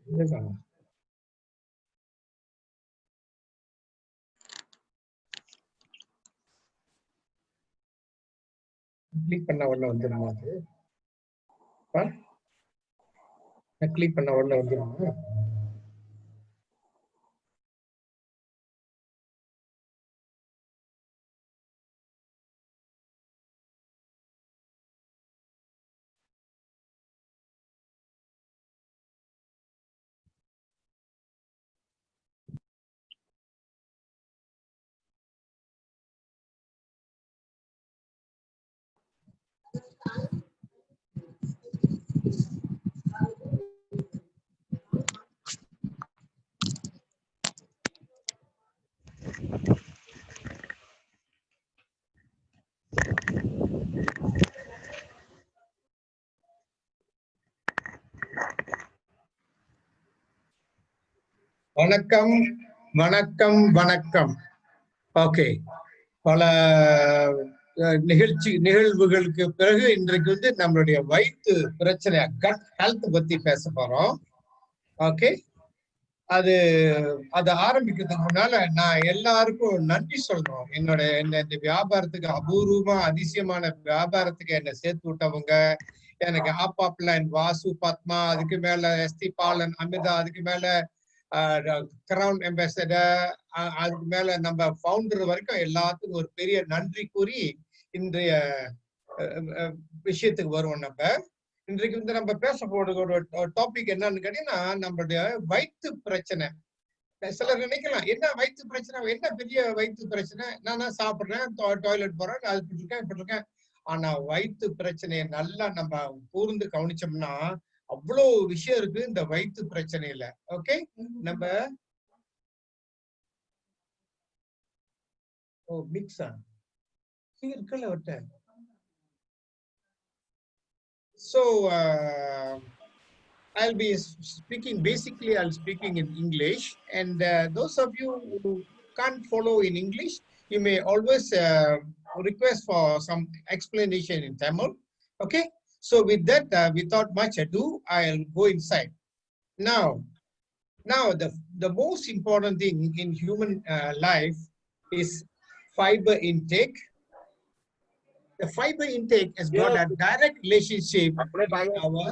Click பண்ண உடனே வந்துருமா அது? கிளிக் பண்ண உடனே வந்துருமா? வணக்கம் வணக்கம் வணக்கம். ஓகே, பல நிகழ்வுகளுக்கு பிறகு இன்றைக்கு வந்து நம்மளுடைய வயிற்று பிரச்சனை கட் ஹெல்த் பத்தி பேச போறோம். ஓகே, அது ஆரம்பிக்கிறதுக்கு முன்னால நான் எல்லாருக்கும் நன்றி சொல்றோம். இந்த வியாபாரத்துக்கு அபூர்வமா அதிசயமான வியாபாரத்துக்கு என்னை சேர்த்து விட்டவங்க, எனக்கு ஆப்பாப்லைன் வாசு பத்மா, அதுக்கு மேல எஸ்டி பாலன் அமிர்தா, அதுக்கு மேல கிரவுன் அம்பாசடர், அதுக்கு மேல நம்ம ஃபவுண்டர் வரைக்கும் எல்லாத்துக்கும் ஒரு பெரிய நன்றி கூறி இன்றைய விஷயத்துக்கு வருவோம். நம்ம இன்றைக்கு வந்து நம்ம பேச போற ஒரு டாபிக் என்னன்னு கேட்டீங்கன்னா, நம்மளுடைய வயிற்று பிரச்சனை. சிலர் நினைக்கலாம், என்ன வயிற்று பிரச்சனை, என்ன பெரிய வயிற்று பிரச்சனை, நான் சாப்பிடுறேன், டாய்லெட் போறேன், அது இப்படி இருக்கேன். ஆனா வயிற்று பிரச்சனையை நல்லா நம்ம கூர்ந்து கவனிச்சோம்னா அவ்வளவு விஷயம் இருக்கு இந்த வயிற்று பிரச்சனையில. ஓகே, நம்ம மிக்ஸா இருக்குல்ல விட்ட. So I'll be speaking, basically I'll speaking in English, and those of you who can't follow in English, you may always request for some explanation in Tamil. Okay, so with that, without much ado, I'll go inside. Now the most important thing in human life is fiber intake. The fiber intake has got a direct relationship with our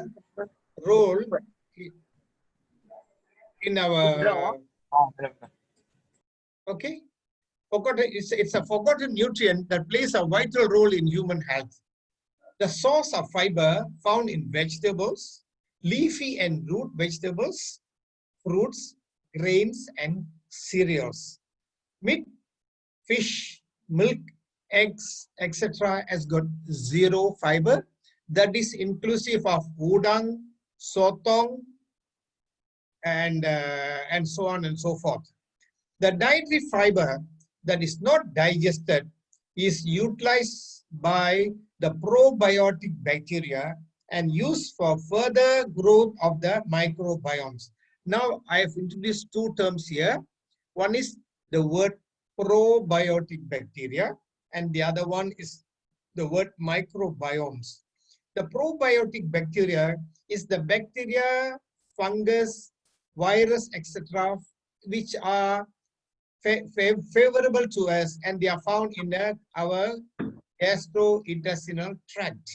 role in our okay. It's a forgotten nutrient that plays a vital role in human health. The source of fiber found in vegetables, leafy and root vegetables, fruits, grains, and cereals. Meat, fish, milk, eggs, etc. has got zero fiber. That is inclusive of udang, sotong, and so on and so forth. The dietary fiber that is not digested is utilized by the probiotic bacteria and used for further growth of the microbiomes. Now, I have introduced two terms here. One is the word probiotic bacteria, and the other one is the word microbiomes. The probiotic bacteria is the bacteria, fungus, virus, etc., which are favorable to us, and they are found in our gastrointestinal tract.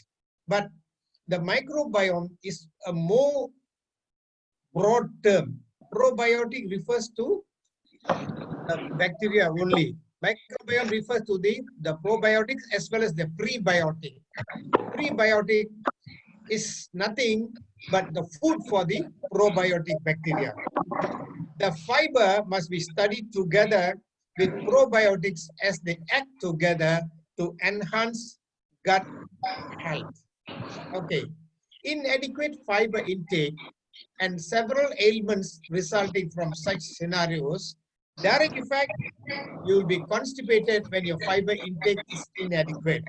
But the microbiome is a more broad term. Probiotic refers to the bacteria only. Microbiome refers to the probiotics as well as the prebiotic. Prebiotic is nothing but the food for the probiotic bacteria. The fiber must be studied together with probiotics as they act together to enhance gut health. Okay, inadequate fiber intake and several ailments resulting from such scenarios. Direct effect, you will be constipated when your fiber intake is inadequate.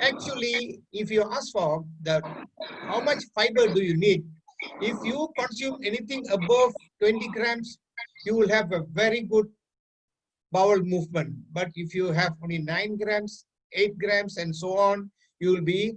Actually, if you ask for how much fiber do you need, if you consume anything above 20 grams, you will have a very good bowel movement. But if you have only 9 grams, 8 grams, and so on, you will be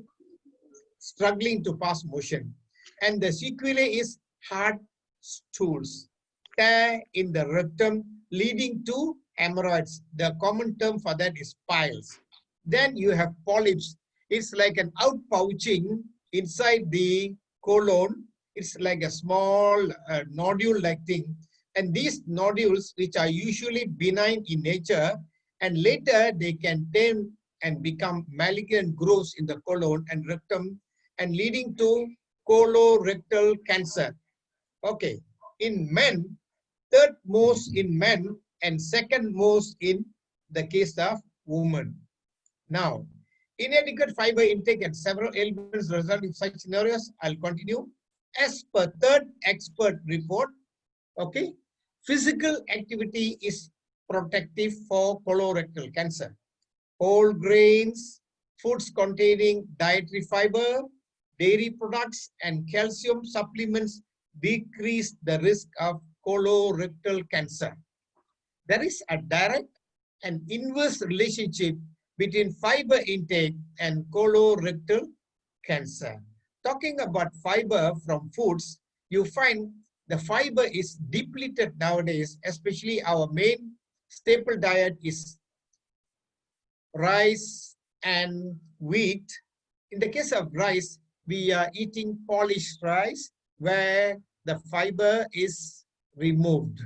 struggling to pass motion. And the sequelae is heart, stools, tear in the rectum leading to hemorrhoids. The common term for that is piles. Then you have polyps. It's like an outpouching inside the colon. It's like a small nodule-like thing. And these nodules, which are usually benign in nature, and later they can turn and become malignant growths in the colon and rectum and leading to colorectal cancer. Okay, in men, third most in men and second most in the case of women. Now, inadequate fiber intake and several ailments result in such scenarios. I'll continue. As per third expert report, okay, physical activity is protective for colorectal cancer. Whole grains, foods containing dietary fiber, dairy products, and calcium supplements decrease the risk of colorectal cancer. There is a direct and inverse relationship between fiber intake and colorectal cancer. Talking about fiber from foods, you find the fiber is depleted nowadays, especially our main staple diet is rice and wheat. In the case of rice, we are eating polished rice where the fiber is removed.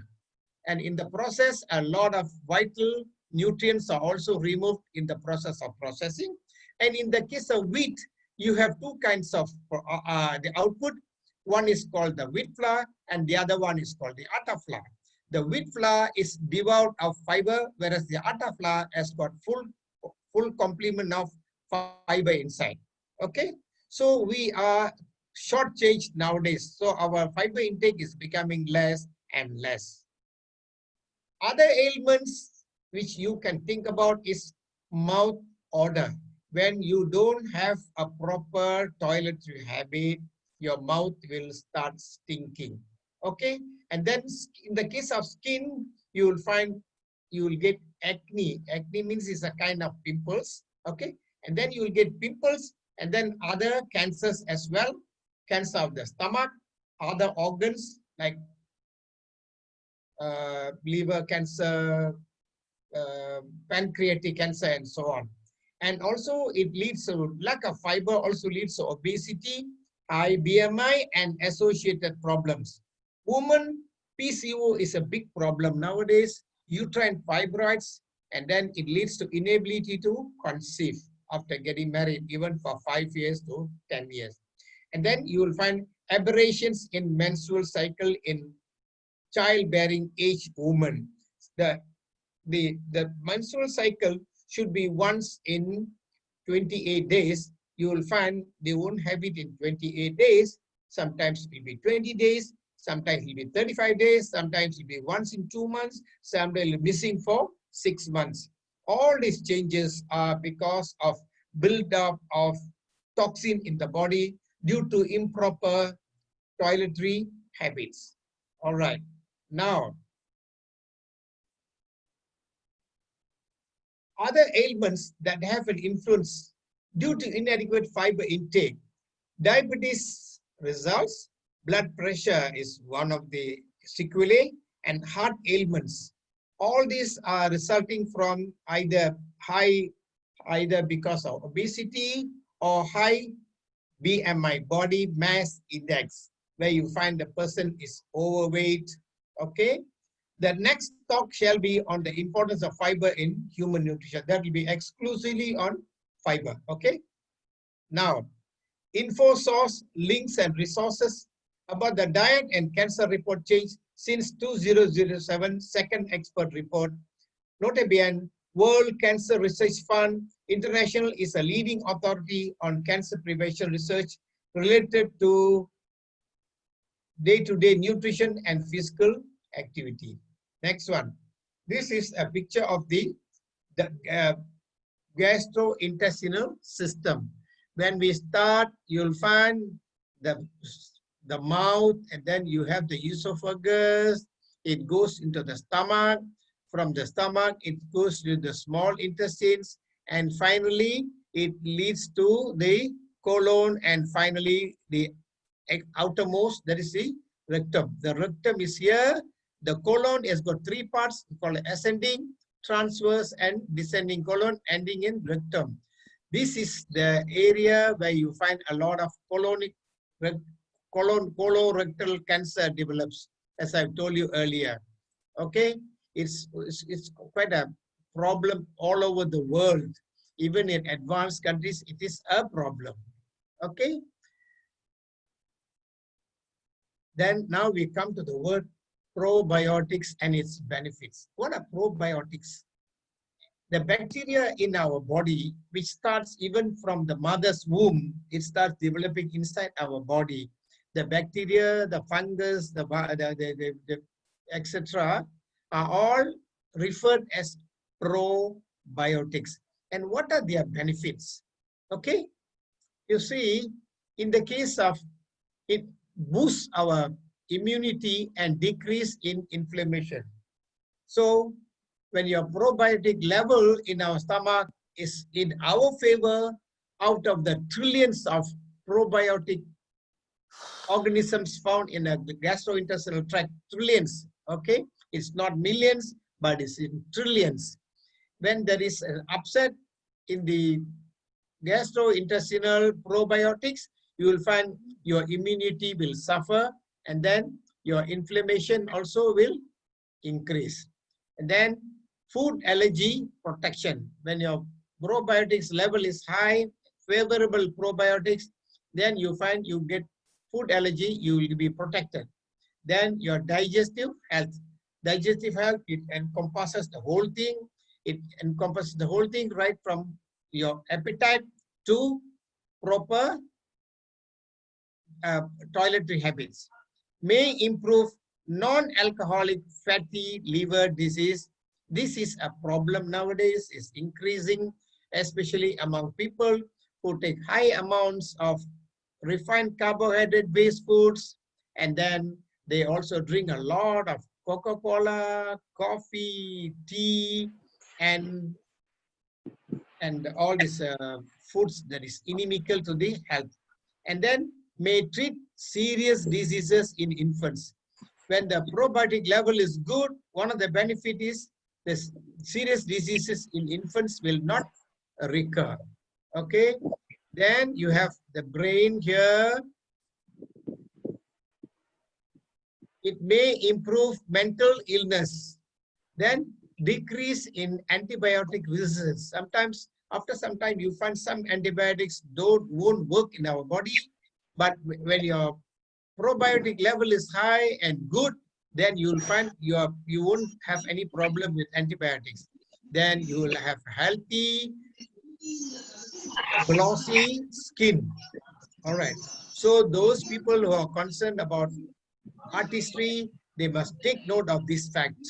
And in the process, a lot of vital nutrients are also removed in the process of processing. And in the case of wheat, you have two kinds of the output. One is called the wheat flour and the other one is called the atta flour. The wheat flour is devoid of fiber, whereas the atta flour has got full complement of fiber inside. Okay, so we are shortchanged nowadays. So our fiber intake is becoming less and less. Other ailments which you can think about is mouth odor. When you don't have a proper toiletry habit, your mouth will start stinking. Okay, and then in the case of skin, you will find you will get acne. Acne means it's a kind of pimples. Okay, and then you will get pimples and then other cancers as well. Cancer of the stomach, other organs like liver cancer, pancreatic cancer, and so on. And also it leads to lack of fiber, also leads to obesity, high BMI, and associated problems. Women, PCO is a big problem nowadays, uterine fibroids, and then it leads to inability to conceive after getting married, even for 5 years to 10 years. And then you will find aberrations in menstrual cycle in childbearing age women. The menstrual cycle should be once in 28 days. You will find they won't have it in 28 days. Sometimes it will be 20 days. Sometimes it will be 35 days. Sometimes it will be once in 2 months. Sometimes it will be missing for 6 months. All these changes are because of build-up of toxin in the body due to improper toiletry habits. All right. Now, other ailments that have an influence due to inadequate fiber intake. Diabetes results, blood pressure is one of the sequelae, and heart ailments. All these are resulting from either because of obesity or high BMI, body mass index, where you find the person is overweight. Okay. The next talk shall be on the importance of fiber in human nutrition. That will be exclusively on fiber. Okay. Now, info source, links and resources about the diet and cancer report change since 2007, second expert report. Notably, World Cancer Research Fund International is a leading authority on cancer prevention research related to day-to-day nutrition and physical activity. Next one. This is a picture of the gastrointestinal system. When we start, you'll find the mouth, and then you have the esophagus. It goes into the stomach. From the stomach, it goes to the small intestines, and finally, it leads to the colon, and finally, the outermost, that is the rectum. The rectum is here. The colon has got three parts called ascending, transverse, and descending colon, ending in rectum. This is the area where you find a lot of colorectal cancer develops, as I've told you earlier. Okay, it's quite a problem all over the world. Even in advanced countries, it is a problem. Okay. Then now we come to the word probiotics and its benefits. What are probiotics? The bacteria in our body, which starts even from the mother's womb, it starts developing inside our body. The bacteria, the fungus, etc. are all referred as probiotics. And what are their benefits? Okay, you see, in the case of it boosts our immunity and decrease in inflammation. So when your probiotic level in our stomach is in our favor, out of the trillions of probiotic organisms found in a gastrointestinal tract, trillions, okay? It's not millions, but it's in trillions. When there is an upset in the gastrointestinal probiotics, you will find your immunity will suffer, and then your inflammation also will increase. And then food allergy protection. When your probiotics level is high, favorable probiotics, then you find you get food allergy, you will be protected. Then your digestive health. Digestive health, it encompasses the whole thing. It encompasses the whole thing right from your appetite to proper toiletry habits. May improve non-alcoholic fatty liver disease. This is a problem nowadays. It's increasing, especially among people who take high amounts of refined carbohydrate-based foods, and then they also drink a lot of Coca-Cola, coffee, tea, and all these foods that is inimical to the health. And then may treat serious diseases in infants. When the probiotic level is good, one of the benefits is the serious diseases in infants will not recur. Okay, then you have the brain here. It may improve mental illness. Then decrease in antibiotic resistance. Sometimes, after some time, you find some antibiotics won't work in our body. But when your probiotic level is high and good, then you'll find you won't have any problem with antibiotics. Then you will have healthy, glossy skin. All right. So those people who are concerned about artistry, they must take note of this fact.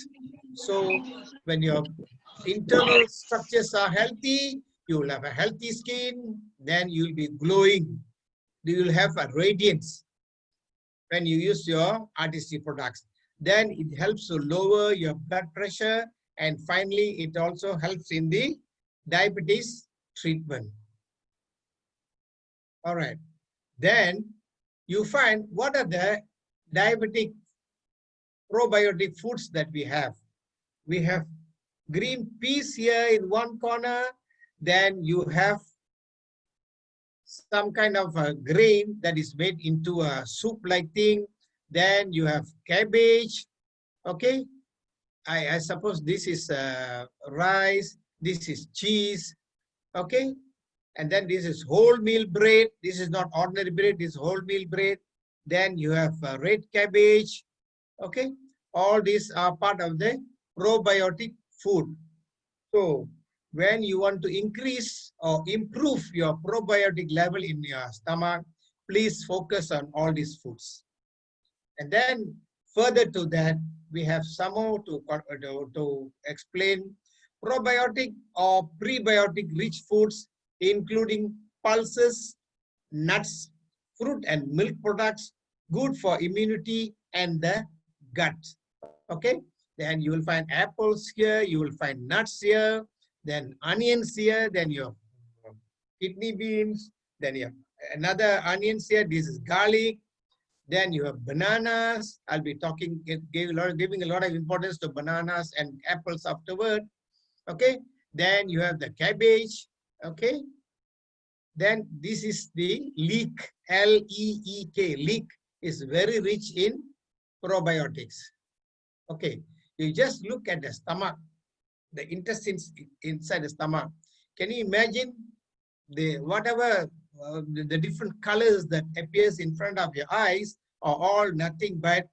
So when your internal structures are healthy, you will have a healthy skin, then you'll be glowing. You will have a radiance when you use your artistry products. Then it helps to lower your blood pressure, and finally it also helps in the diabetes treatment. All right. Then you find what are the diabetic probiotic foods that we have. We have green peas here in one corner. Then you have some kind of a grain that is made into a soup-like thing. Then you have cabbage. Okay, I suppose this is rice. This is cheese. Okay, and then this is wholemeal bread. This is not ordinary bread. This is wholemeal bread. Then you have red cabbage. Okay, all these are part of the probiotic food. So when you want to increase or improve your probiotic level in your stomach, please focus on all these foods. And then further to that, we have some more to explain probiotic or prebiotic rich foods, including pulses, nuts, fruit and milk products, good for immunity and the gut. Okay, then you will find apples here, you will find nuts here, then onions here, then you have kidney beans, then you have another onions here, this is garlic, Then you have bananas. I'll be giving a lot of importance to bananas and apples afterward. Okay. Then you have the cabbage. Okay. Then this is the leek, L-E-E-K. Leek is very rich in probiotics. Okay. You just look at the stomach, the intestines inside the stomach. Can you imagine the different colors that appears in front of your eyes are all nothing but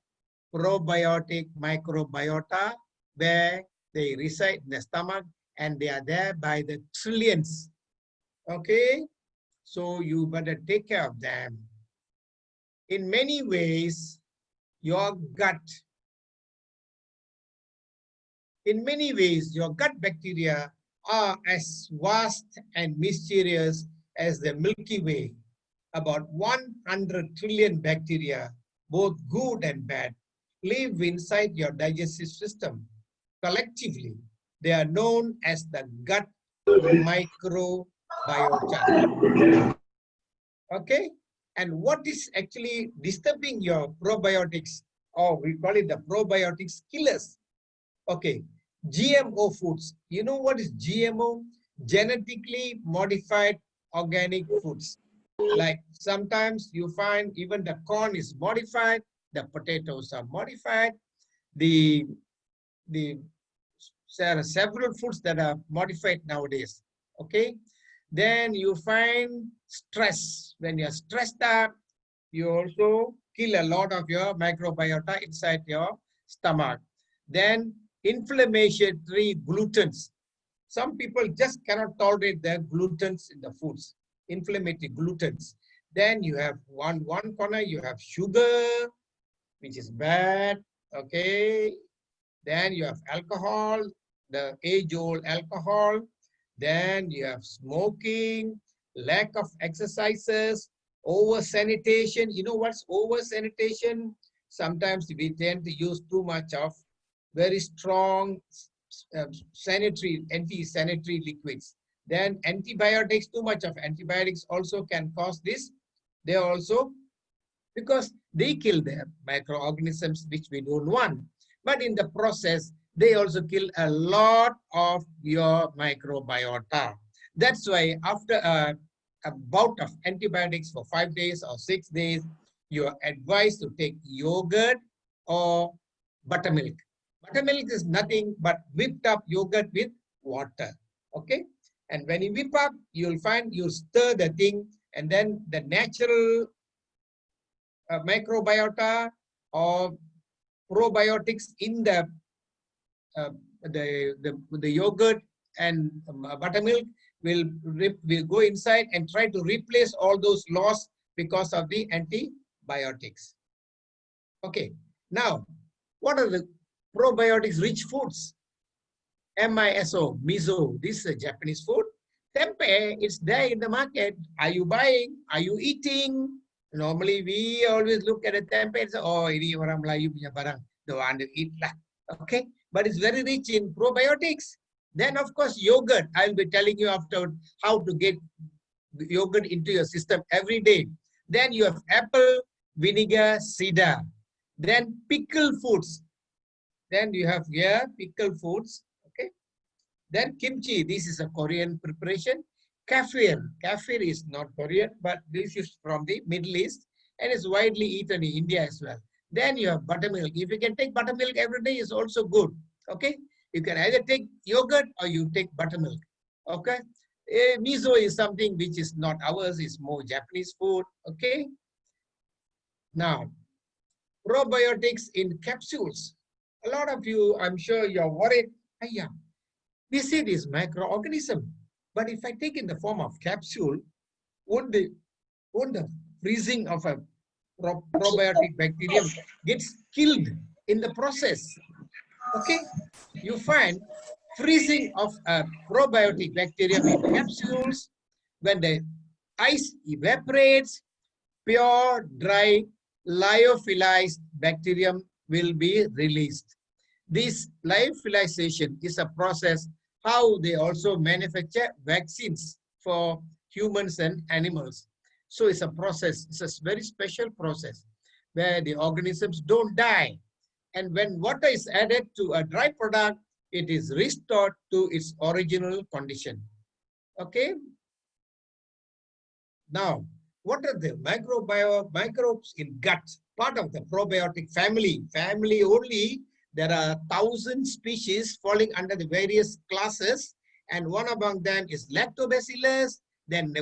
probiotic microbiota, where they reside in the stomach and they are there by the trillions. Okay, so you better take care of them. In many ways, your gut bacteria are as vast and mysterious as the Milky Way. About 100 trillion bacteria, both good and bad, live inside your digestive system. Collectively, they are known as the gut microbiota. Okay? And what is actually disturbing your probiotics, or we call it the probiotics killers? Okay, GMO foods. You know what is GMO? Genetically modified organic foods. Like sometimes you find even the corn is modified, the potatoes are modified, there are several foods that are modified nowadays. Okay, then you find stress. When you're stressed up, you also kill a lot of your microbiota inside your stomach. Then inflammatory glutens. Some people just cannot tolerate the glutens in the foods, inflammatory glutens. Then you have one corner, you have sugar, which is bad. Okay. Then you have alcohol, the age-old alcohol. Then you have smoking, lack of exercises, over-sanitation. You know what's over-sanitation? Sometimes we tend to use too much of very strong anti-sanitary liquids. Then antibiotics, too much of antibiotics also can cause this. They also, because they kill the microorganisms which we don't want. But in the process, they also kill a lot of your microbiota. That's why after a bout of antibiotics for 5 days or 6 days, you are advised to take yogurt or buttermilk. Buttermilk is nothing but whipped up yogurt with water. Okay? And when you whip up, you'll find you stir the thing, and then the natural microbiota or probiotics in the yogurt and buttermilk will go inside and try to replace all those lost because of the antibiotics. Okay, now what are the probiotics rich foods? miso. This is a Japanese food. Tempeh, it's there in the market. Are you buying? Are you eating? Normally, we always look at a tempeh and say, oh, ini orang Melayu punya barang. Don't want to eat lah. Okay, but it's very rich in probiotics. Then, of course, yogurt. I'll be telling you after how to get yogurt into your system every day. Then you have apple, vinegar, cider. Then pickle foods. Then you have here pickle foods. Okay. Then kimchi. This is a Korean preparation. Kefir. Kefir is not Korean, but this is from the Middle East and is widely eaten in India as well. Then you have buttermilk. If you can take buttermilk every day, is also good. Okay. You can either take yogurt or you take buttermilk. Okay. Miso is something which is not ours, it's more Japanese food. Okay. Now, probiotics in capsules. A lot of you, I'm sure you're worried. We see this microorganism, but if I take in the form of capsule, won't the freezing of a probiotic bacterium gets killed in the process? Okay, you find freezing of a probiotic bacterium in capsules. When the ice evaporates, pure, dry, lyophilized bacterium will be released. This lyophilization is a process how they also manufacture vaccines for humans and animals. So it's a process, it's a very special process. where the organisms don't die. And when water is added to a dry product, it is restored to its original condition. Okay. Now, what are the microbes in gut? Part of the probiotic family. Family only, there are 1,000 species falling under the various classes, and one among them is lactobacillus, then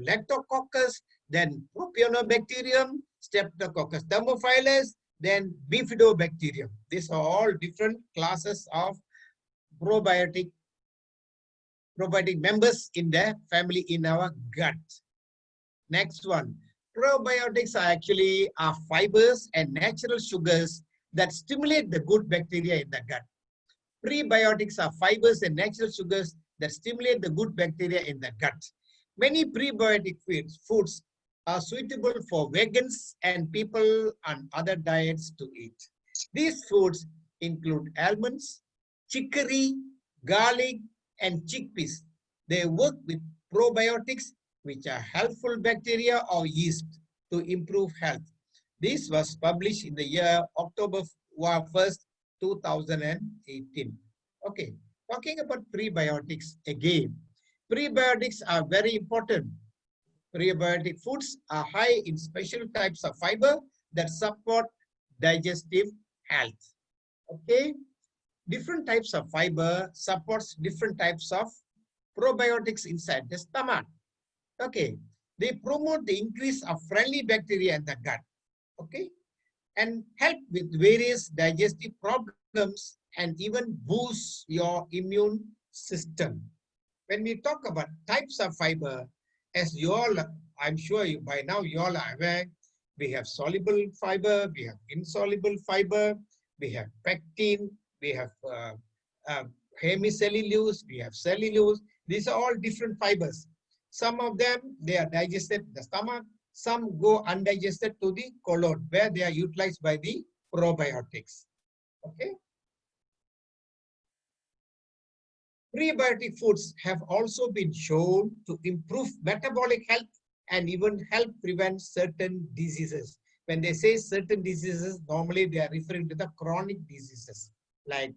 lactococcus, then propionibacterium, streptococcus thermophilus, then bifidobacterium. These are all different classes of probiotic members in the family in our gut. Next one, probiotics are actually fibers and natural sugars that stimulate the good bacteria in the gut. Prebiotics are fibers and natural sugars that stimulate the good bacteria in the gut. Many prebiotic foods are suitable for vegans and people on other diets to eat. These foods include almonds, chicory, garlic, and chickpeas. They work with probiotics, which are helpful bacteria or yeast, to improve health. This was published in the year October 1st, 2018. Okay, talking about prebiotics again. Prebiotics are very important. Prebiotic foods are high in special types of fiber that support digestive health. Okay, different types of fiber supports different types of probiotics inside the stomach. Okay, they promote the increase of friendly bacteria in the gut, okay, and help with various digestive problems and even boost your immune system. When we talk about types of fiber, as you all, I'm sure you by now you all are aware, we have soluble fiber, we have insoluble fiber, we have pectin, we have hemicellulose, we have cellulose. These are all different fibers. Some of them, they are digested in the stomach. Some go undigested to the colon, where they are utilized by the probiotics. Okay. Prebiotic foods have also been shown to improve metabolic health and even help prevent certain diseases. When they say certain diseases, normally they are referring to the chronic diseases like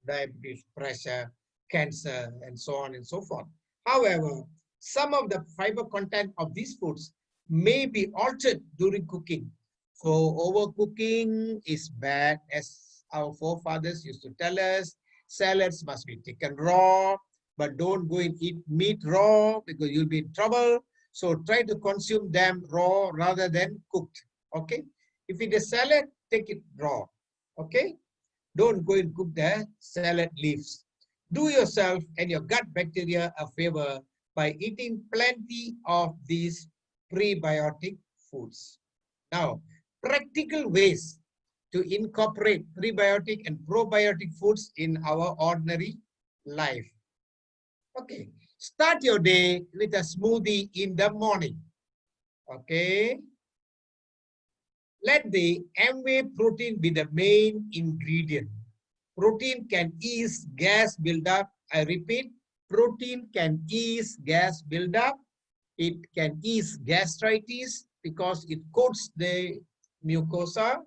diabetes, pressure, cancer, and so on and so forth. However, some of the fiber content of these foods may be altered during cooking. So overcooking is bad, as our forefathers used to tell us. Salads must be taken raw, but don't go and eat meat raw because you'll be in trouble. So try to consume them raw rather than cooked. Okay. If it is salad, take it raw. Okay. Don't go and cook the salad leaves. Do yourself and your gut bacteria a favor by eating plenty of these prebiotic foods. Now, practical ways to incorporate prebiotic and probiotic foods in our ordinary life. Okay, start your day with a smoothie in the morning. Okay. Let the whey protein be the main ingredient. Protein can ease gas buildup. I repeat, protein can ease gas buildup. It can ease gastritis because it coats the mucosa.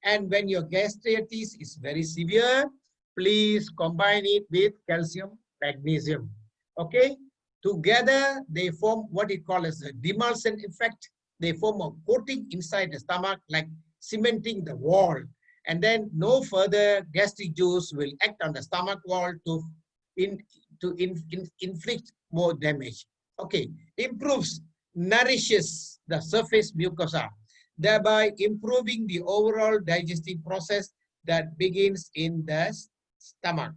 And when your gastritis is very severe, please combine it with calcium, magnesium. Okay? Together, they form what is called as a demulsion effect. They form a coating inside the stomach, like cementing the wall. And then no further gastric juice will act on the stomach wall to inflict more damage. Okay, improves, nourishes the surface mucosa, thereby improving the overall digestive process that begins in the stomach.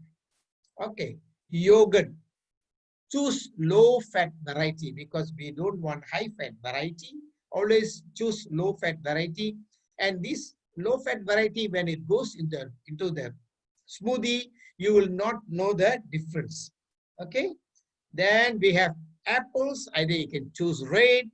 Okay, yogurt. Choose low-fat variety because we don't want high-fat variety. Always choose low-fat variety. And this low-fat variety, when it goes into the smoothie, you will not know the difference. Okay. Then we have apples. Either you can choose red,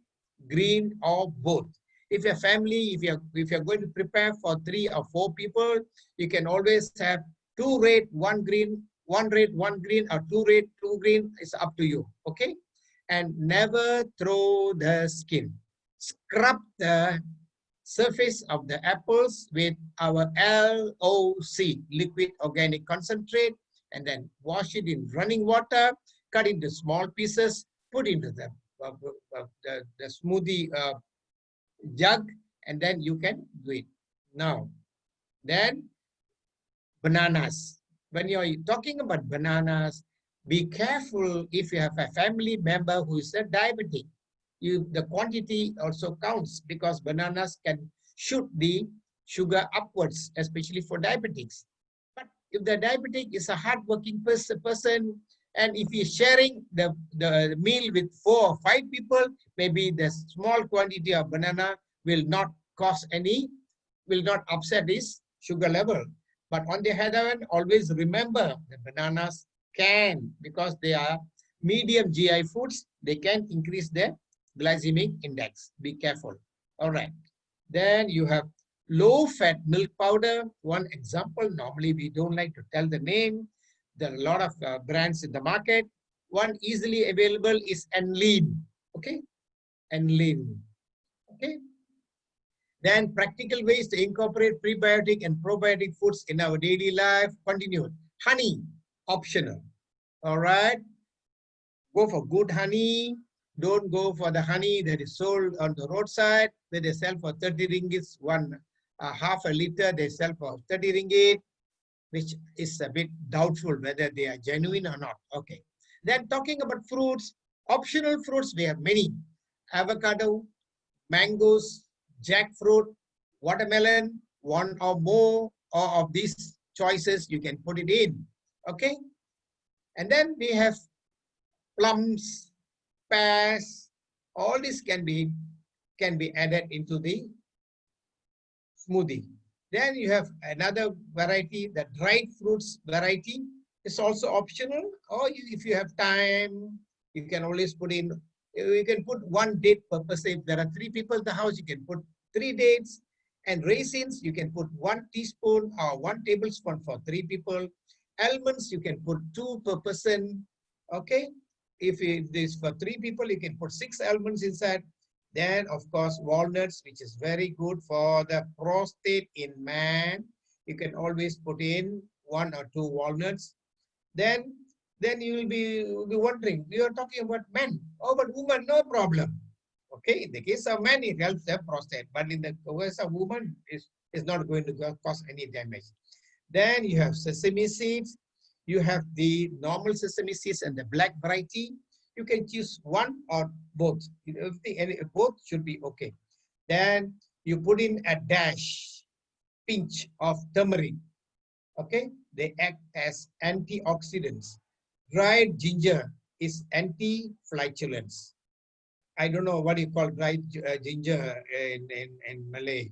green, or both. If your family, if you're going to prepare for 3 or 4 people, you can always have 2 red, 1 green, 1 red, 1 green, or 2 red, 2 green. It's up to you. Okay. And never throw the skin. Scrub the surface of the apples with our LOC, liquid organic concentrate, and then wash it in running water, cut into small pieces, put into the smoothie jug, and then you can do it. Now, then bananas. When you're talking about bananas, be careful if you have a family member who is a diabetic. The quantity also counts because bananas can shoot the sugar upwards, especially for diabetics. But if the diabetic is a hardworking person and if he's sharing the meal with 4 or 5 people, maybe the small quantity of banana will not will not upset his sugar level. But on the other hand, always remember the bananas can, because they are medium GI foods, they can increase their glycemic index. Be careful. All right. Then you have low-fat milk powder. One example, normally we don't like to tell the name. There are a lot of brands in the market. One easily available is Enlin. Okay? Enlin. Okay? Then practical ways to incorporate prebiotic and probiotic foods in our daily life. Continued. Honey, optional. All right? Go for good honey. Don't go for the honey that is sold on the roadside, where they sell for 30 ringgits, half a liter, they sell for 30 ringgit, which is a bit doubtful whether they are genuine or not. Okay. Then talking about fruits, optional fruits, we have many. Avocado, mangoes, jackfruit, watermelon, one or more of these choices, you can put it in. Okay. And then we have plums, pears, all this can be added into the smoothie. Then you have another variety, the dried fruits variety is also optional, or if you have time, you can always put in, you can put 1 date per person. If there are 3 people in the house, you can put 3 dates. And raisins, you can put 1 teaspoon or 1 tablespoon for 3 people. Almonds, you can put 2 per person. Okay. If it is for 3 people, you can put 6 almonds inside. Then, of course, walnuts, which is very good for the prostate in man. You can always put in 1 or 2 walnuts. Then you will be wondering, we are talking about men. Oh, but women, no problem. Okay, in the case of men, it helps the prostate. But in the case of women, it's not going to cause any damage. Then you have sesame seeds. You have the normal sesame seeds and the black variety. You can choose 1 or both. Both should be okay. Then you put in a pinch of turmeric. Okay, they act as antioxidants. Dried ginger is anti-flatulence. I don't know what you call dried ginger in Malay.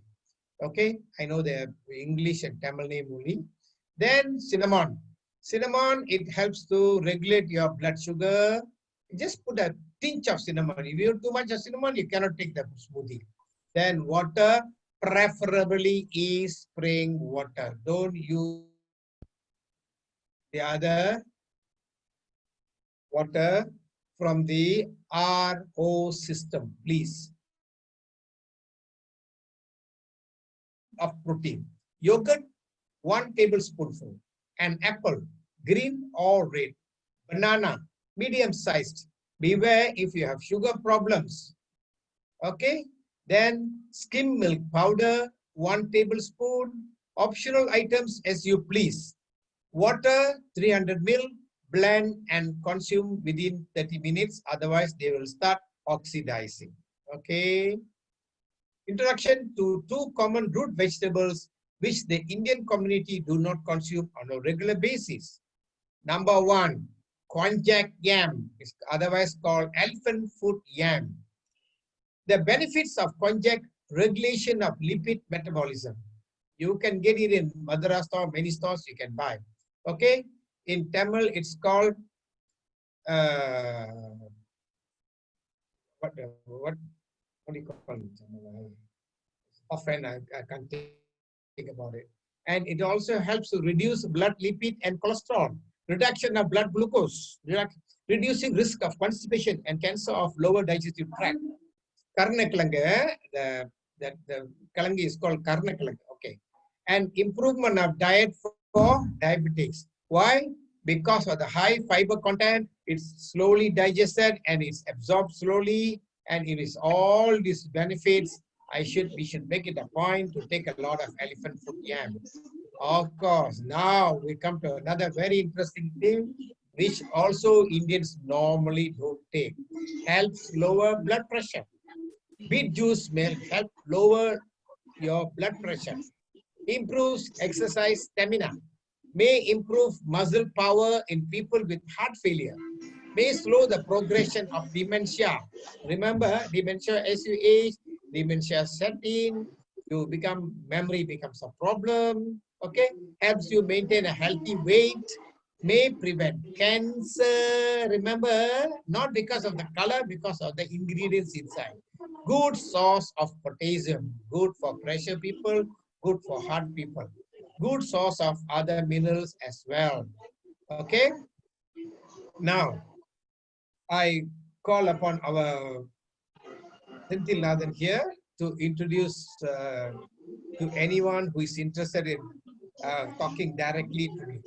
Okay, I know the English and Tamil name only. Then cinnamon. Cinnamon, it helps to regulate your blood sugar. Just put a pinch of cinnamon. If you have too much of cinnamon, you cannot take the smoothie. Then water, preferably is spring water. Don't use the other water from the RO system, please. Of protein. Yogurt, 1 tablespoonful. An apple, green or red. Banana, medium sized. Beware if you have sugar problems. Okay. Then skim milk powder, 1 tablespoon. Optional items as you please. Water, 300 ml. Blend and consume within 30 minutes. Otherwise, they will start oxidizing. Okay. Introduction to 2 common root vegetables which the Indian community do not consume on a regular basis. Number 1, konjac yam, is otherwise called elephant foot yam. The benefits of konjac: regulation of lipid metabolism. You can get it in Madras store, many stores you can buy. Okay, in Tamil it's called what do you call it? Often I can't think about it. And it also helps to reduce blood lipid and cholesterol, reduction of blood glucose, reducing risk of constipation and cancer of lower digestive tract. Karnaklanga, that the kalangi is called karna kalangi. Okay. And improvement of diet for diabetics. Why? Because of the high fiber content, it's slowly digested and it's absorbed slowly. And it is all these benefits. We should make it a point to take a lot of elephant foot yam. Of course, now we come to another very interesting thing, which also Indians normally don't take. Helps lower blood pressure. Beet juice may help lower your blood pressure, improves exercise stamina, may improve muscle power in people with heart failure, may slow the progression of dementia. Remember, dementia as you age, dementia set in, memory becomes a problem, okay? Helps you maintain a healthy weight, may prevent cancer. Remember, not because of the color, because of the ingredients inside. Good source of potassium, good for pressure people, good for heart people. Good source of other minerals as well. Okay? Now, I call upon our Senthil Nathan here to introduce to anyone who is interested in talking directly to me.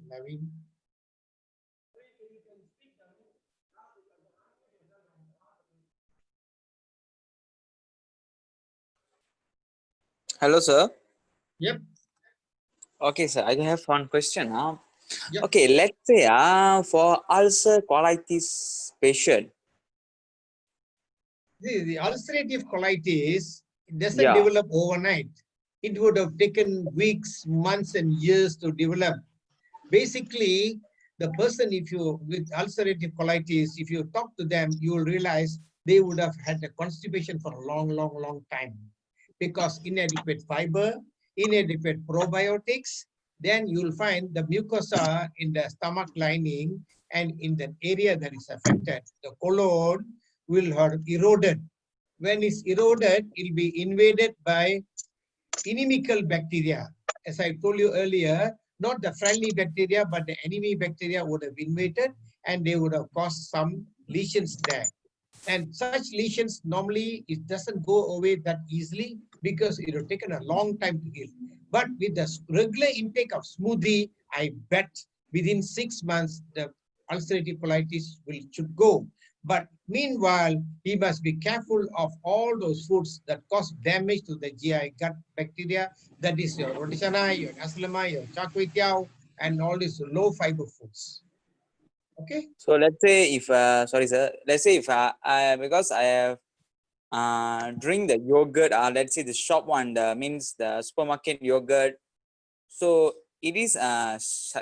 Naveen. Hello, sir. Yep, Okay, sir. I have one question. yep. Okay, let's say for ulcer colitis patient. The ulcerative colitis doesn't Yeah. develop overnight. It would have taken weeks, months, and years to develop. Basically, the person, if you with ulcerative colitis, if you talk to them, you will realize they would have had a constipation for a long, long, long time because inadequate fiber, inadequate probiotics. Then you'll find the mucosa in the stomach lining and in the area that is affected, the colon will have eroded. When it's eroded, it'll be invaded by inimical bacteria. As I told you earlier, not the friendly bacteria, but the enemy bacteria would have invaded and they would have caused some lesions there. And such lesions normally it doesn't go away that easily because it will taken a long time to heal. But with the regular intake of smoothie, I bet within 6 months the ulcerative colitis should go. But meanwhile, he must be careful of all those foods that cause damage to the GI gut bacteria. That is your roti canai, your nasi lemak, your char kway teow, and all these low fiber foods. Okay. So let's say if sorry sir, let's say if because I have drink the yogurt, let's say the shop one, the means the supermarket yogurt. So it is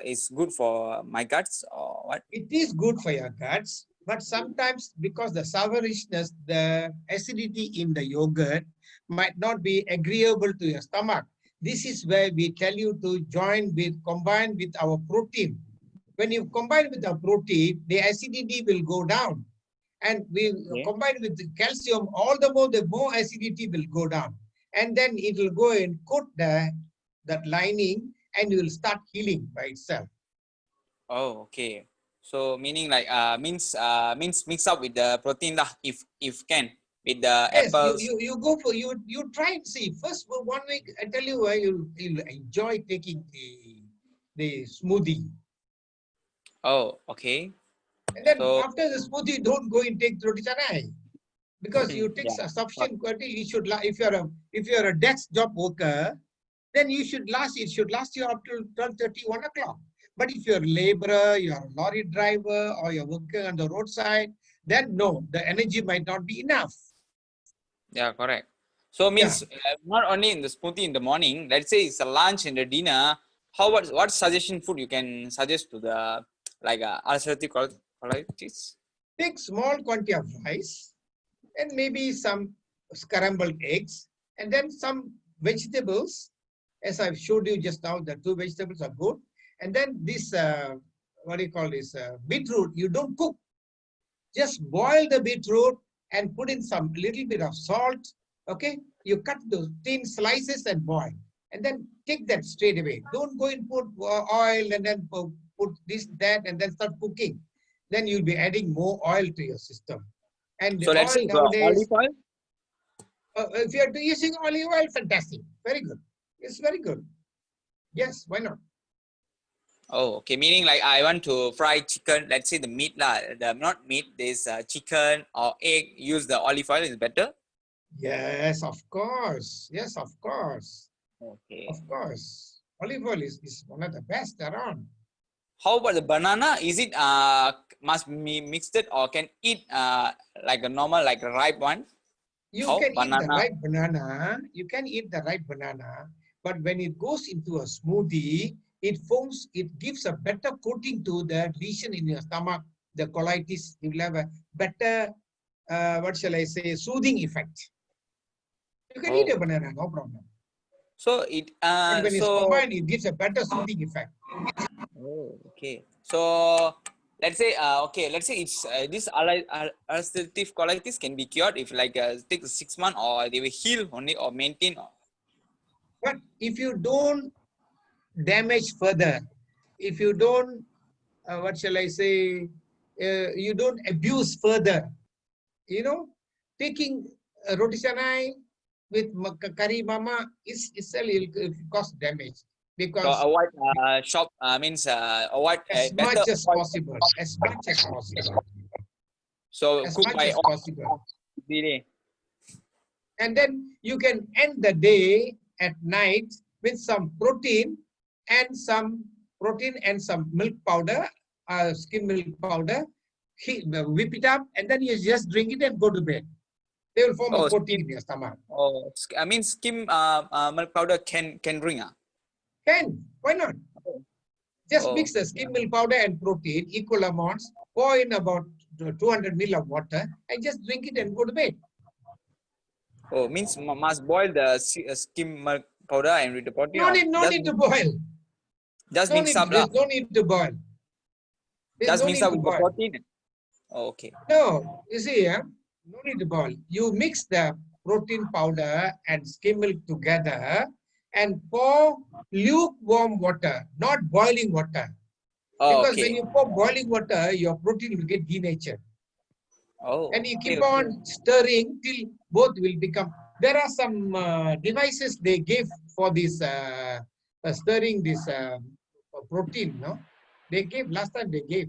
it's good for my guts or what? It is good for your guts, but sometimes because the sourishness, the acidity in the yogurt might not be agreeable to your stomach. This is where we tell you to combine with our protein. When you combine with the protein, the acidity will go down. And we Okay. combine with the calcium, all the more acidity will go down. And then it will go and coat that lining and you will start healing by itself. Oh, okay. So meaning like means mix up with the protein lah if can with the Yes, apples. you go for you try and see. First for 1 week, I tell you why you'll enjoy taking the smoothie. Oh, okay. And then So after the smoothie, don't go and take roti canai. Because you take yeah. sufficient quantity, you should if you're a desk job worker, then it should last you up till 12:30, 1 o'clock. But if you're a laborer, you're a lorry driver, or you're working on the roadside, then no, the energy might not be enough. Yeah, correct. So Yeah. means not only in the smoothie in the morning. Let's say it's a lunch and a dinner. How what suggestion food you can suggest to the like ulcerative colitis? Take small quantity of rice and maybe some scrambled eggs and then some vegetables. As I've showed you just now, the two vegetables are good. And then this, what do you call this, beetroot, you don't cook. Just boil the beetroot and put in some little bit of salt. Okay, you cut those thin slices and boil, and then take that straight away. Don't go and put oil and then put this that and then start cooking. Then you'll be adding more oil to your system. And the So let's say oil olive nowadays, oil. if you're using olive oil, fantastic, very good. It's very good. Yes, why not? Oh, okay. Meaning like I want to fry chicken. Let's say the meat lah, the not meat. There's chicken or egg. Use the olive oil is better. Yes, of course. Yes, of course. Okay. Of course. Olive oil is one of the best around. How about the banana? Is it must be mixed it or can eat like a normal like a ripe one? You How can eat the banana? ripe banana. You can eat the ripe banana, but when it goes into a smoothie, it gives a better coating to the lesion in your stomach, the colitis. You will have a better, what shall I say, soothing effect. You can eat a Oh, banana, no problem. so it And when it's so combined, it gives a better soothing effect. oh, okay. So let's say it's this ulcerative colitis can be cured if like take 6 months or they will heal only or maintain. But if you don't damage further, if you don't, what shall I say, you don't abuse further, you know, taking roti canai with curry mama is itself will cause damage So because avoid shop means avoid as better much as avoid. possible, as much as possible, So as cook much by as possible. day. And then you can end the day at night with some protein and some milk powder, skim milk powder. Whip it up and then you just drink it and go to bed. They will form a Oh, coating skim. in your stomach. Oh, I mean skim milk powder can drink. Why not? Just Oh, mix the skim milk powder and protein, equal amounts, pour in about 200 ml of water and just drink it and go to bed. oh, means must boil the skim milk powder and with the protein No or need, no need to boil. just No mix need, up lah. there's no need to boil. There's Just no mix need up to with the boil. protein. Oh, okay. No, you see, no need to boil. You mix the protein powder and skim milk together and pour lukewarm water, not boiling water. Oh, Because when okay. you pour boiling water, your protein will get denatured. Oh, And you okay, keep okay. on stirring till both will become. There are some devices they give for this stirring this protein. No, they gave last time. They gave.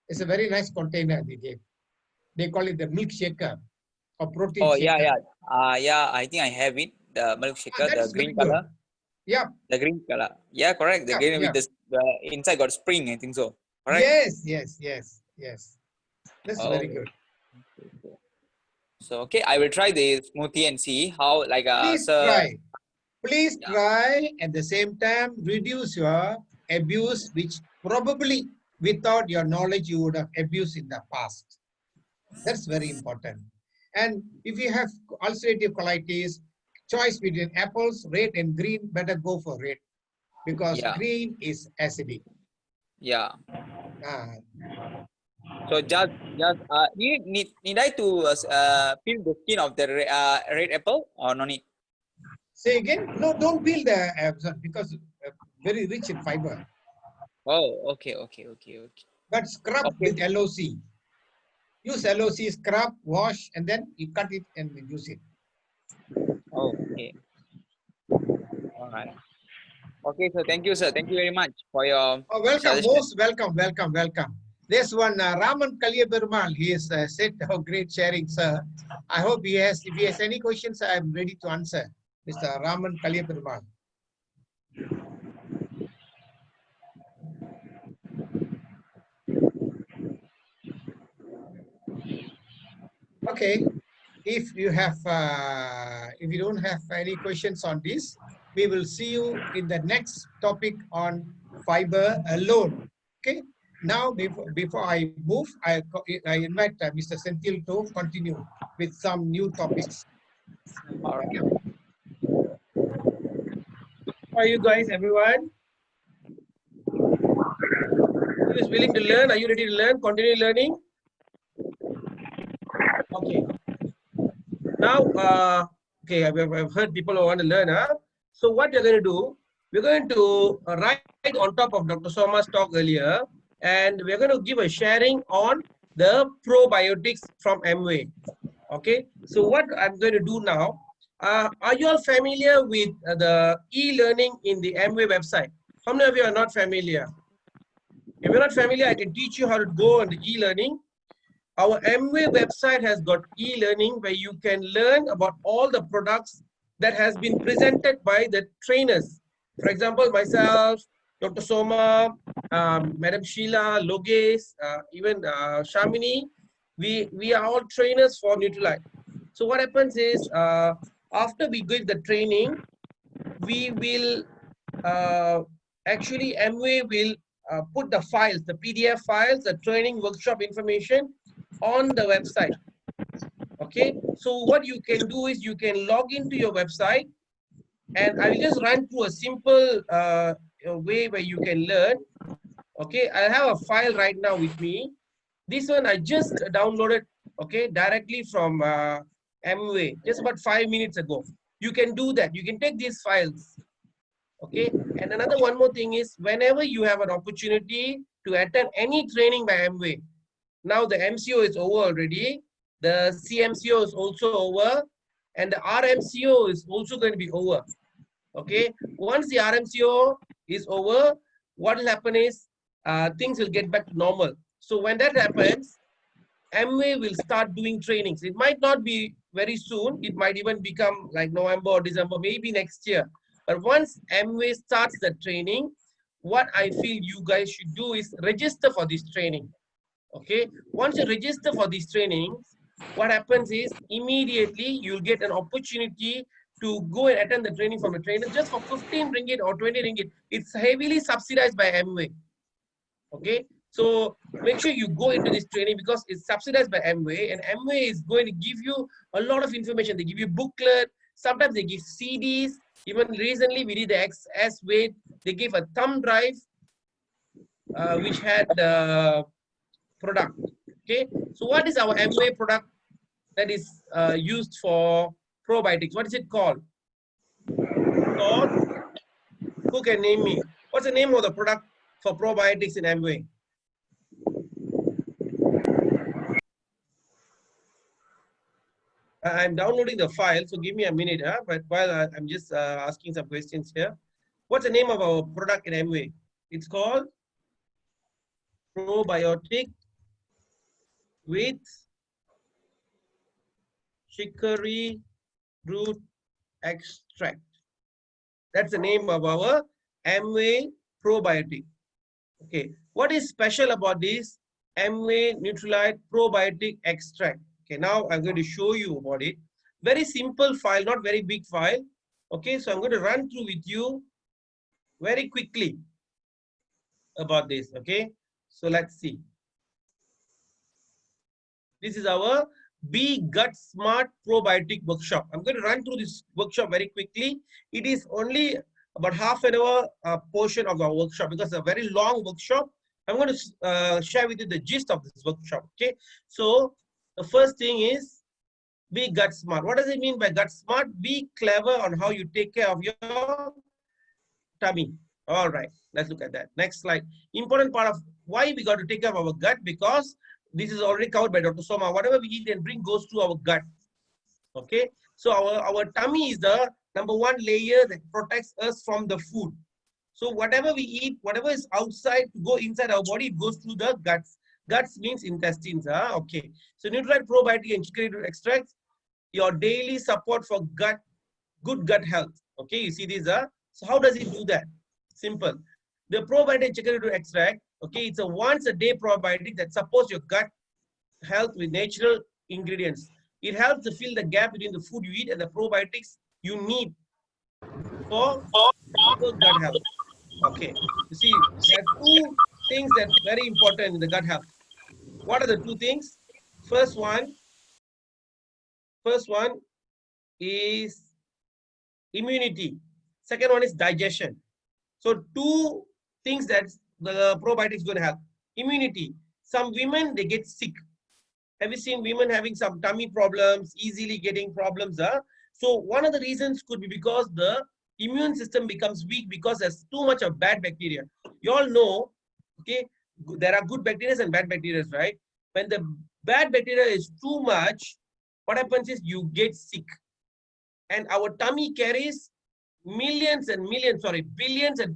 It's a very nice container they gave. They call it the milk shaker or protein Oh, yeah, shaker. yeah. Yeah, I think I have it. The milk shaker, That the is very green good. color. Yeah, The green color. Yeah, correct. The yeah, green with yeah. this the inside got spring, I think so. Correct? Yes, yes, yes, Yes, that's Oh, very good. so okay, I will try the smoothie and see how like Please sir. try. Please Yeah, try at the same time reduce your abuse, which probably without your knowledge you would have abused in the past. That's very important. And if you have ulcerative colitis, choice between apples, red and green, better go for red because yeah, green is acidic. yeah. Ah, So just need I to peel the skin of the red apple or no need? say again? No, don't peel the because very rich in fiber. Oh, okay, okay, okay, okay, But scrub okay, with LOC. Use LOC, scrub, wash, and then you cut it and use it. okay. All right. Okay, so thank you, sir. Thank you very much for your Oh, welcome, suggestion. most welcome, welcome, welcome. There's one Raman Kalyaperumal. He has said, "Oh, great sharing, sir." I hope he has. If he has any questions, I'm ready to answer, Mr. Raman Kalyaperumal. Okay. If you don't have any questions on this, we will see you in the next topic on fiber alone. Okay. Now, before I move, I invite Mr. Senthil to continue with some new topics. All Thank right. you. How are you guys, everyone? Who is willing to learn? Are you ready to learn? Continue learning. Okay. Now, okay, I've heard people who want to learn. Huh? So what we're going to do, we're going to write on top of Dr. Soma's talk earlier, and we're going to give a sharing on the probiotics from Amway. Okay. So what I'm going to do now, are you all familiar with the e-learning in the Amway website? How many of you are not familiar? If you're not familiar, I can teach you how to go on the e-learning. Our Amway website has got e-learning where you can learn about all the products that has been presented by the trainers. For example, myself, Dr. Soma, Madam Sheila, Logesh, even Shamini, we are all trainers for Nutrilite. So what happens is, after we give the training, we will actually Amway will put the files, the PDF files, the training workshop information on the website. Okay, so what you can do is you can log into your website, and I will just run through a simple way where you can learn. Okay, I have a file right now with me. This one I just downloaded, okay, directly from Amway just about 5 minutes ago. You can do that. You can take these files. Okay, and another one more thing is whenever you have an opportunity to attend any training by Amway, now the MCO is over already, the CMCO is also over, and the RMCO is also going to be over. Okay, once the RMCO is over, what will happen is things will get back to normal. So when that happens, Amway will start doing trainings. It might not be very soon. It might even become like November or December, maybe next year. But once Amway starts the training, what I feel you guys should do is register for this training. Okay. Once you register for these trainings, what happens is immediately you'll get an opportunity to go and attend the training from the trainer just for 15 ringgit or 20 ringgit. It's heavily subsidized by Amway. Okay, so make sure you go into this training because it's subsidized by Amway, and Amway is going to give you a lot of information. They give you booklet, sometimes they give CDs. Even recently we did the XS weight, they gave a thumb drive which had the product. Okay, so what is our Amway product that is used for probiotics? What is it called? Called, who can name me? What's the name of the product for probiotics in Amway? I'm downloading the file, so give me a minute. But while I'm just asking some questions here. What's the name of our product in Amway? It's called Probiotic with Chicory Root Extract. That's the name of our Amway probiotic. Okay, what is special about this Amway Neutralite Probiotic Extract. Okay, now I'm going to show you about it. Very simple file, not very big file. Okay, so I'm going to run through with you very quickly about this. Okay, so let's see. This is our Be Gut Smart Probiotic workshop. I'm going to run through this workshop very quickly. It is only about half an hour portion of our workshop because it's a very long workshop. I'm going to share with you the gist of this workshop. Okay, so the first thing is be gut smart. What does it mean by gut smart? Be clever on how you take care of your tummy. All right, let's look at that. Next slide. Important part of why we got to take care of our gut, because this is already covered by Dr. Soma. Whatever we eat and drink goes through our gut. Okay, so our tummy is the number one layer that protects us from the food. So whatever we eat, whatever is outside to go inside our body, it goes through the guts. Guts means intestines. Okay. So Neutralite Probiotic and chicory root extracts, your daily support for good gut health. Okay, you see these. So how does it do that? Simple. The probiotic chicory root extract. Okay, it's a once a day probiotic that supports your gut health with natural ingredients. It helps to fill the gap between the food you eat and the probiotics you need for proper gut health. Okay, you see, there are two things that are very important in the gut health. What are the two things? First one is immunity. Second one is digestion. So two things that the probiotic is going to help. Immunity. Some women, they get sick. Have you seen women having some tummy problems, easily getting problems? So one of the reasons could be because the immune system becomes weak because there's too much of bad bacteria. You all know, okay, there are good bacteria and bad bacteria, right? When the bad bacteria is too much, what happens is you get sick. And our tummy carries billions and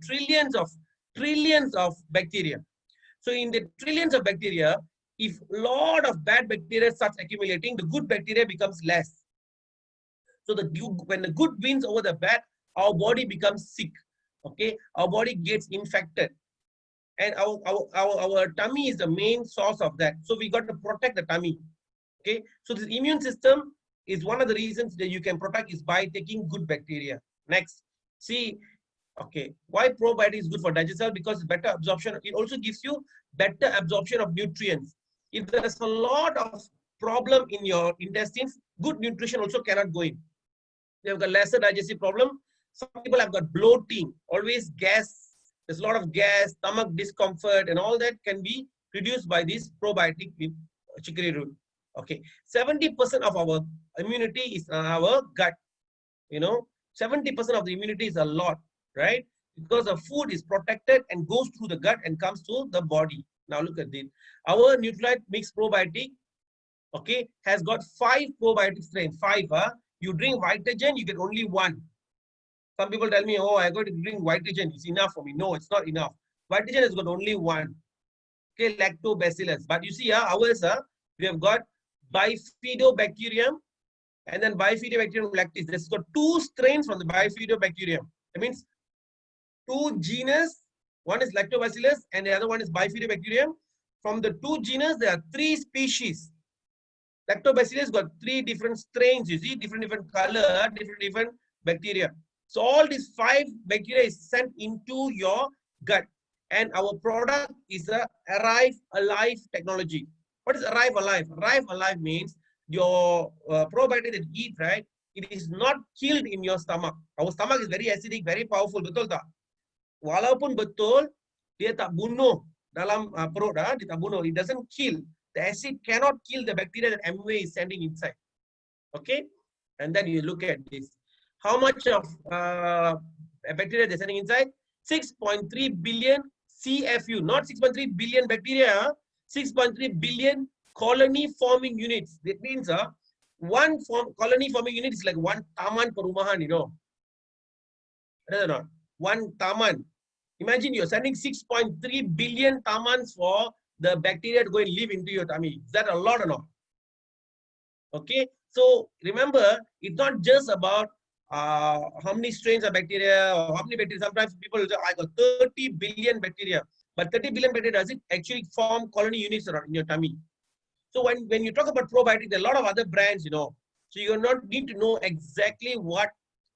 trillions of bacteria. So in the trillions of bacteria, if a lot of bad bacteria starts accumulating, the good bacteria becomes less. So when the good wins over the bad, our body becomes sick. Okay, our body gets infected, and our tummy is the main source of that. So we got to protect the tummy. Okay, so this immune system is one of the reasons that you can protect is by taking good bacteria. Next, see, okay, why probiotic is good for digestion? Because it's better absorption. It also gives you better absorption of nutrients. If there's a lot of problem in your intestines, good nutrition also cannot go in. They've got lesser digestive problem. Some people have got bloating, always gas. There's a lot of gas, stomach discomfort, and all that can be reduced by this probiotic with chicory root. Okay, 70% of our immunity is in our gut. You know, 70% of the immunity is a lot, right? Because the food is protected and goes through the gut and comes to the body. Now look at this. Our Neutralite mixed probiotic, okay, has got 5 probiotic strains. 5. You drink Vitagen, you get only 1. Some people tell me, oh, I got to drink Vitagen. It's enough for me. No, it's not enough. Vitagen has got only 1. Okay, lactobacillus. But you see, ours, we have got Bifidobacterium and then Bifidobacterium lactis. There's got 2 strains from the Bifidobacterium. That means 2 genus. One is lactobacillus and the other one is Bifidobacterium. From the 2 genus, there are 3 species. Lactobacillus got 3 different strains. You see, different color, different bacteria. So all these 5 bacteria is sent into your gut. And our product is a Arrive Alive technology. What is Arrive Alive? Arrive Alive means your probiotic that you eat, right? It is not killed in your stomach. Our stomach is very acidic, very powerful. Betul tak? Walaupun betul, dia tak bunuh dalam perut, dia tak bunuh. It doesn't kill. The acid cannot kill the bacteria that Amway is sending inside. Okay? And then you look at this. How much of bacteria they're sending inside? 6.3 billion CFU, not 6.3 billion bacteria, 6.3 billion colony forming units. That means one colony forming unit is like 1 taman perumahan, you know. I don't know. 1 taman. Imagine you're sending 6.3 billion tamans for the bacteria to go and live into your tummy. Is that a lot or not? Okay. So remember, it's not just about how many strains of bacteria or how many bacteria. Sometimes people will say, I got 30 billion bacteria. but 30 billion bacteria does it actually form colony units around in your tummy. So when you talk about probiotic, there are a lot of other brands, so you not need to know exactly what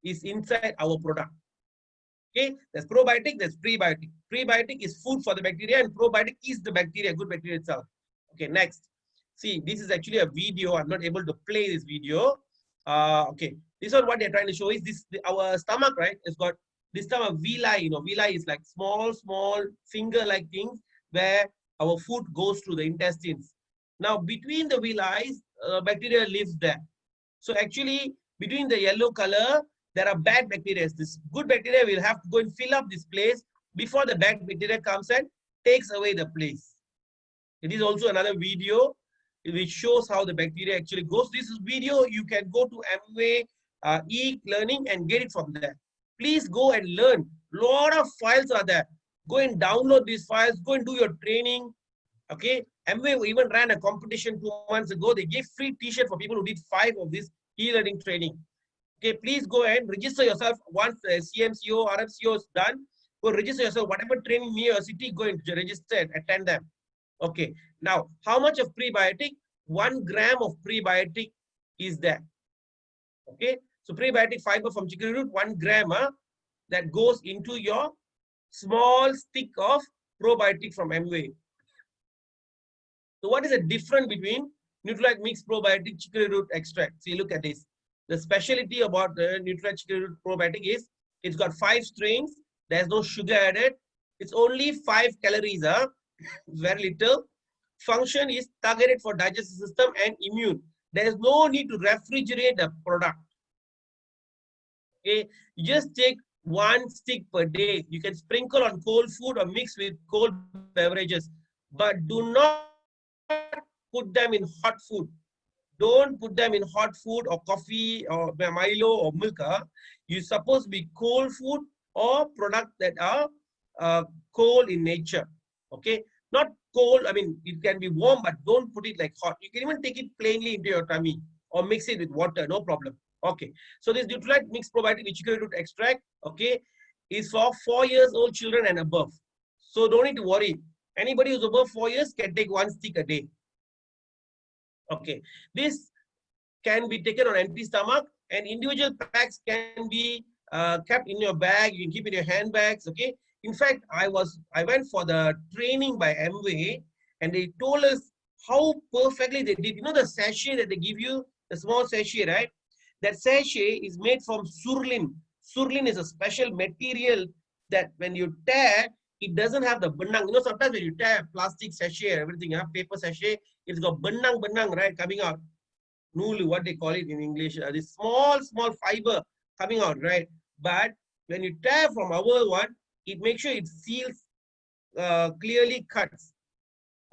is inside our product. Okay, there's probiotic, there's prebiotic. Prebiotic is food for the bacteria, and probiotic is the bacteria, good bacteria itself. Okay, next. See, this is actually a video. I'm not able to play this video. Okay, this is what they're trying to show is this our stomach, right? It's got this time of villi. Villi is like small finger-like things where our food goes through the intestines. Now, between the villi, bacteria lives there. So actually, between the yellow color, there are bad bacteria. This good bacteria will have to go and fill up this place before the bad bacteria comes and takes away the place. It is also another video which shows how the bacteria actually goes. This video you can go to Amway e-learning and get it from there. Please go and learn. Lot of files are there. Go and download these files. Go and do your training. Okay. Amway even ran a competition 2 months ago. They gave free t-shirt for people who did 5 of this e-learning training. Okay, please go and register yourself once the CMCO, RFCO is done. Go register yourself. Whatever training near your city, go and register and attend them. Okay, now how much of prebiotic? 1 gram of prebiotic is there. Okay, so prebiotic fiber from chicory root, 1 gram that goes into your small stick of probiotic from Amway. So what is the difference between Nutralite mixed probiotic chicory root extract? See, look at this. The specialty about the Nutralite chicory root probiotic is it's got 5 strains. There's no sugar added. It's only 5 calories. Very little. Function is targeted for digestive system and immune. There is no need to refrigerate the product. Okay, you just take 1 stick per day. You can sprinkle on cold food or mix with cold beverages, but do not put them in hot food. Don't put them in hot food or coffee or Milo or milk. You're supposed to be cold food or products that are cold in nature. Okay, not cold. I mean, it can be warm, but don't put it like hot. You can even take it plainly into your tummy or mix it with water, no problem. Okay, so this Nutralite mixed probiotic with chicory root extract, okay, is for 4 years old children and above. So don't need to worry. Anybody who's above 4 years can take 1 stick a day. Okay, this can be taken on empty stomach, and individual packs can be kept in your bag. You can keep in your handbags. Okay. In fact, I went for the training by Amway, and they told us how perfectly they did. You know the sachet that they give you, the small sachet, right? That sachet is made from surlin. Surlin is a special material that when you tear, it doesn't have the benang. You know, sometimes when you tear plastic sachet, everything, paper sachet, it's got benang, right, coming out. Nulu, what they call it in English, this small fiber coming out, right? But when you tear from our one, it makes sure it seals clearly cuts.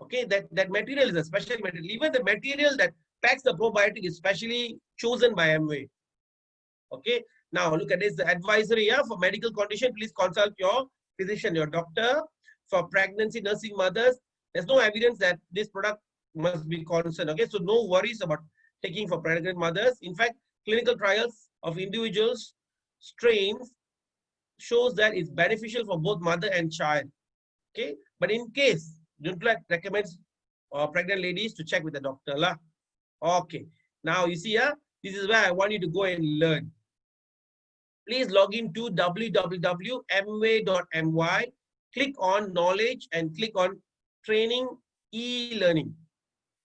Okay, that material is a special material. Even the material that packs the probiotic is specially chosen by Amway. Okay, now look at this, the advisory for medical condition, please consult your physician, your doctor. For pregnancy, nursing mothers, there's no evidence that this product must be concerned. Okay, so no worries about taking for pregnant mothers. In fact, clinical trials of individuals strains shows that it's beneficial for both mother and child. Okay, but in case Nutralite recommends pregnant ladies to check with the doctor lah. Okay, now you see this is where I want you to go and learn. Please log into www.amway.my, click on knowledge and click on training e-learning.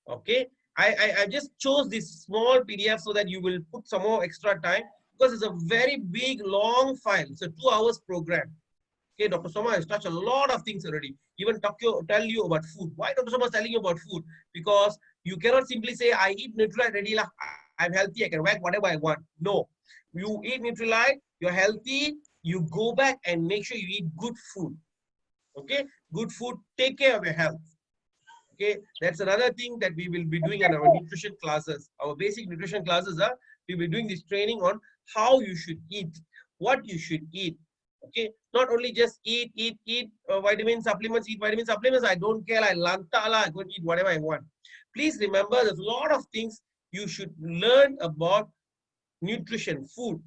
Okay, I just chose this small PDF so that you will put some more extra time, because it's a very big long file. It's a 2 hours program. Okay, Dr. Soma has touched a lot of things already. Even tell you about food. Why Dr. Soma is telling you about food? Because you cannot simply say, I eat Nutralite ready, I'm healthy, I can whack whatever I want. No, you eat Nutralite, you're healthy, you go back and make sure you eat good food. Okay, good food, take care of your health. Okay, that's another thing that we will be doing in our nutrition classes. Our basic nutrition classes we'll be doing this training on how you should eat, what you should eat. Okay, not only just eat vitamin supplements, I don't care, I lanta la, I go and eat whatever I want. Please remember, there's a lot of things you should learn about nutrition, food.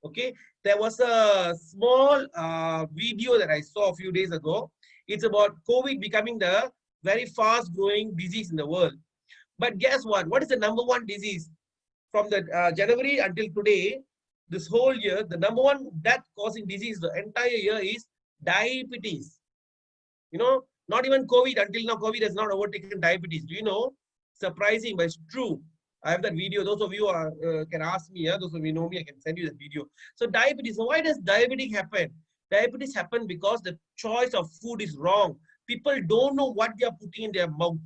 Okay, there was a small video that I saw a few days ago. It's about COVID becoming the very fast growing disease in the world. But guess what? What is the number one disease? From the January until today, this whole year, the number one death causing disease the entire year is diabetes. You know, not even COVID. Until now, COVID has not overtaken diabetes. Do you know? Surprising, but it's true. I have that video. Those of you are, can ask me. Yeah? Those of you know me, I can send you that video. So diabetes. So why does diabetes happen? Diabetes happen because the choice of food is wrong. People don't know what they are putting in their mouth.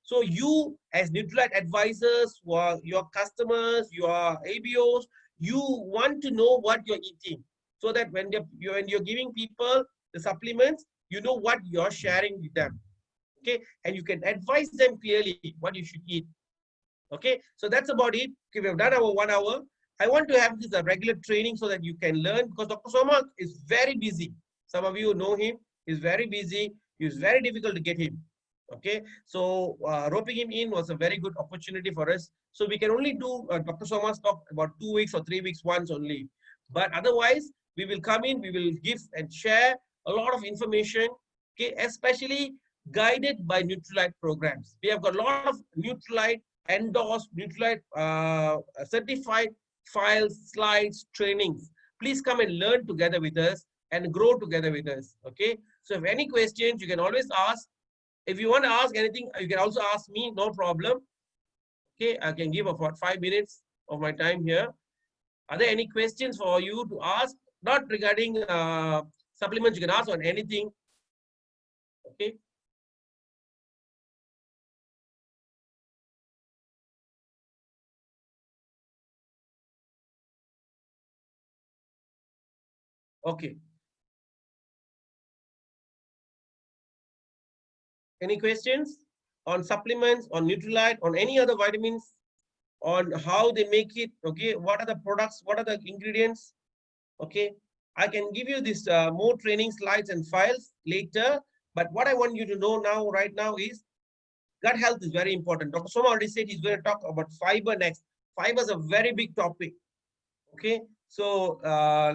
So you, as Nutrilite advisors, your customers, your ABOs, you want to know what you're eating, so that when you're giving people the supplements, you know what you're sharing with them. Okay, and you can advise them clearly what you should eat. Okay, so that's about it. Okay, we have done our 1 hour. I want to have this a regular training so that you can learn, because Dr. Soma is very busy. Some of you know him. He's very busy. It's very difficult to get him. Okay, so roping him in was a very good opportunity for us. So we can only do Dr. Soma's talk about 2 weeks or 3 weeks once only. But otherwise, we will come in, we will give and share a lot of information, okay, especially guided by Nutrilite programs. We have got a lot of Nutrilite endorsed, Nutrilite certified files, slides, trainings. Please come and learn together with us and grow together with us. Okay, so if any questions, you can always ask. If you want to ask anything, you can also ask me, no problem. Okay, I can give about 5 minutes of my time here. Are there any questions for you to ask? Not regarding supplements, you can ask on anything. Okay. Okay. Any questions on supplements, on Nutrilite, on any other vitamins, on how they make it? Okay, what are the products? What are the ingredients? Okay, I can give you this more training slides and files later. But what I want you to know now, right now, is gut health is very important. Dr. Soma already said he's going to talk about fiber next. Fiber is a very big topic. Okay, so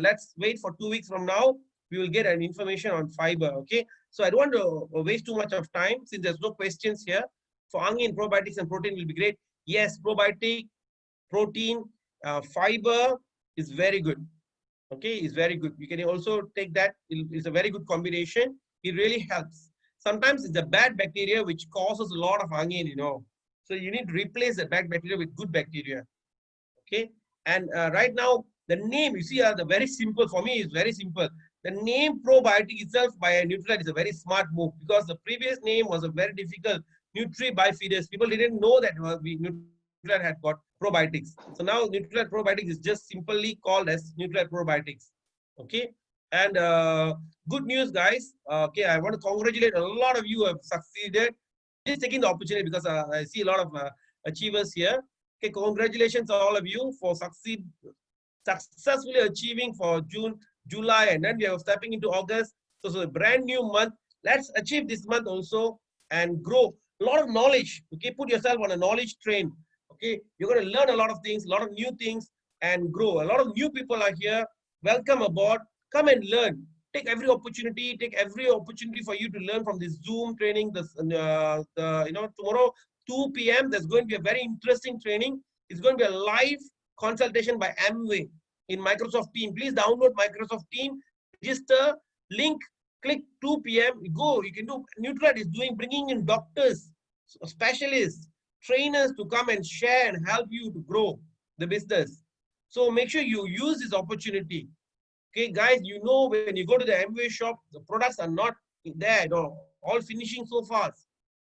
let's wait for 2 weeks from now. We will get an information on fiber. Okay, so I don't want to waste too much of time since there's no questions here. For Angin, probiotics and protein will be great. Yes, probiotic, protein, fiber is very good. Okay, is very good. You can also take that. It's a very good combination. It really helps. Sometimes it's a bad bacteria which causes a lot of angin, you know. So you need to replace the bad bacteria with good bacteria. Okay, and right now the name, you see, the very simple, for me is very simple. The name probiotic itself by a Nutrilite is a very smart move, because the previous name was a very difficult, Nutri Bifidus. People didn't know that Nutrilite had got probiotics. So now Nutrilite probiotics is just simply called as Nutrilite probiotics. Okay, and good news, guys. Okay, I want to congratulate a lot of you who have succeeded. Just taking the opportunity, because I see a lot of achievers here. Okay, congratulations all of you for successfully achieving for June, July, and then we are stepping into August. So a brand new month. Let's achieve this month also and grow. A lot of knowledge. Okay, put yourself on a knowledge train. Okay, you're going to learn a lot of things, a lot of new things, and grow. A lot of new people are here. Welcome aboard. Come and learn. Take every opportunity. Take every opportunity for you to learn from this Zoom training. This, tomorrow 2 p.m. there's going to be a very interesting training. It's going to be a live consultation by Amway in Microsoft Teams. Please download Microsoft Teams, register, link, click 2 p.m. Go. You can do. Nutrilite is bringing in doctors, specialists, trainers to come and share and help you to grow the business. So make sure you use this opportunity. Okay, guys, you know, when you go to the Amway shop, the products are not there, all finishing so fast.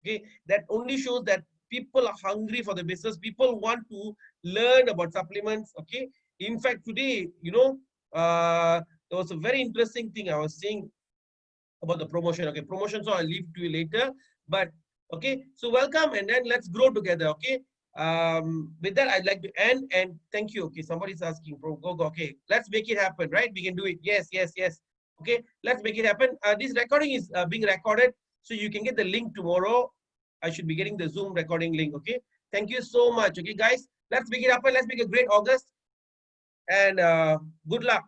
Okay, that only shows that people are hungry for the business. People want to learn about supplements. Okay, in fact, today, there was a very interesting thing I was saying about the promotion. Okay, promotion, so I'll leave to you later. But okay, so welcome, and then let's grow together. Okay, with that, I'd like to end and thank you. Okay, somebody's asking, go. Okay, let's make it happen, right? We can do it. Yes. Okay, let's make it happen. This recording is being recorded, so you can get the link tomorrow. I should be getting the Zoom recording link. Okay, thank you so much. Okay, guys, let's make it happen. Let's make a great August, and good luck.